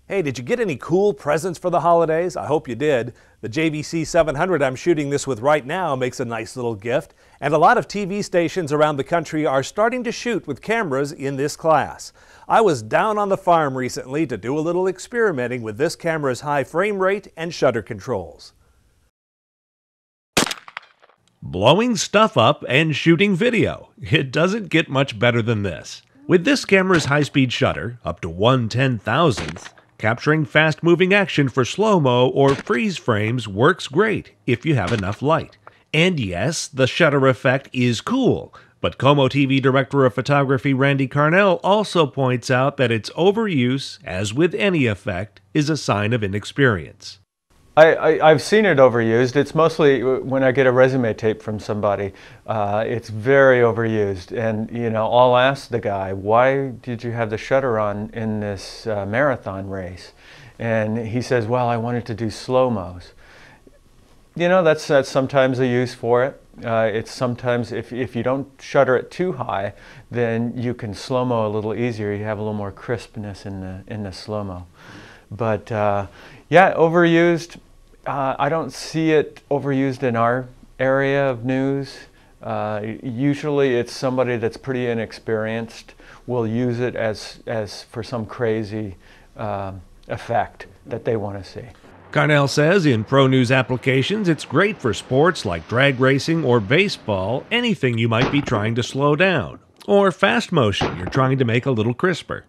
Hey, did you get any cool presents for the holidays? I hope you did. The JVC 700 I'm shooting this with right now makes a nice little gift, and a lot of TV stations around the country are starting to shoot with cameras in this class. I was down on the farm recently to do a little experimenting with this camera's high frame rate and shutter controls. Blowing stuff up and shooting video. It doesn't get much better than this. With this camera's high-speed shutter, up to 1/10,000th, capturing fast-moving action for slow-mo or freeze frames works great if you have enough light. And yes, the shutter effect is cool, but KOMO TV Director of Photography Randy Carnell also points out that its overuse, as with any effect, is a sign of inexperience. I've seen it overused. It's mostly when I get a resume tape from somebody. It's very overused, and I'll ask the guy, "Why did you have the shutter on in this marathon race?" And he says, "Well, I wanted to do slow-mos." That's sometimes a use for it. It's sometimes if you don't shutter it too high, then you can slow-mo a little easier. You have a little more crispness in the slow-mo. But yeah, overused. I don't see it overused in our area of news. Usually it's somebody that's pretty inexperienced will use it as for some crazy effect that they want to see. Carnell says in pro news applications it's great for sports like drag racing or baseball, anything you might be trying to slow down, or fast motion you're trying to make a little crisper.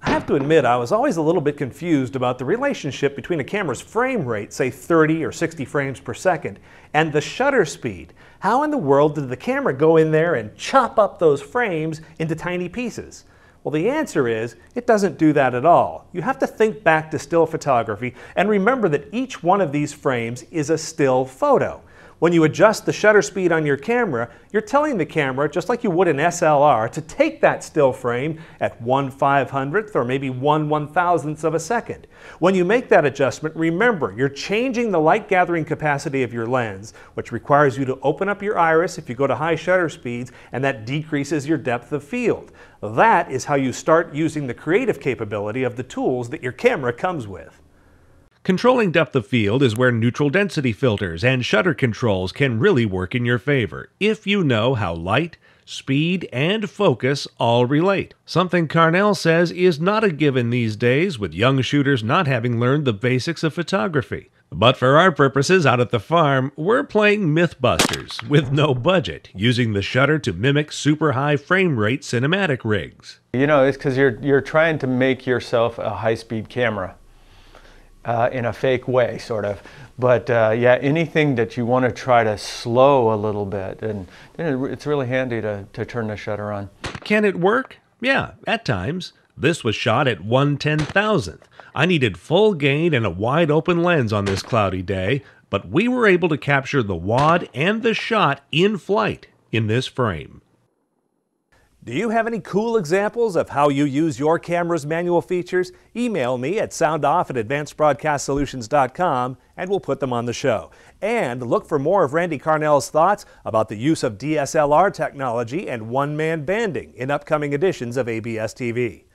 I have to admit, I was always a little bit confused about the relationship between a camera's frame rate, say 30 or 60 frames per second, and the shutter speed. How in the world did the camera go in there and chop up those frames into tiny pieces? Well, the answer is, it doesn't do that at all. You have to think back to still photography and remember that each one of these frames is a still photo. When you adjust the shutter speed on your camera, you're telling the camera, just like you would an SLR, to take that still frame at 1/500th or maybe 1/1000th of a second. When you make that adjustment, remember, you're changing the light gathering capacity of your lens, which requires you to open up your iris if you go to high shutter speeds, and that decreases your depth of field. That is how you start using the creative capability of the tools that your camera comes with. Controlling depth of field is where neutral density filters and shutter controls can really work in your favor, if you know how light, speed, and focus all relate. Something Carnell says is not a given these days, with young shooters not having learned the basics of photography. But for our purposes out at the farm, we're playing Mythbusters with no budget, using the shutter to mimic super high frame rate cinematic rigs. It's because you're trying to make yourself a high-speed camera. In a fake way, sort of. But yeah, anything that you want to try to slow a little bit, and then it's really handy to turn the shutter on. Can it work? Yeah, at times. This was shot at 1/10,000th. I needed full gain and a wide open lens on this cloudy day, but we were able to capture the wad and the shot in flight in this frame. Do you have any cool examples of how you use your camera's manual features? Email me at soundoff@advancedbroadcastsolutions.com and we'll put them on the show. And look for more of Randy Carnell's thoughts about the use of DSLR technology and one-man banding in upcoming editions of ABS TV.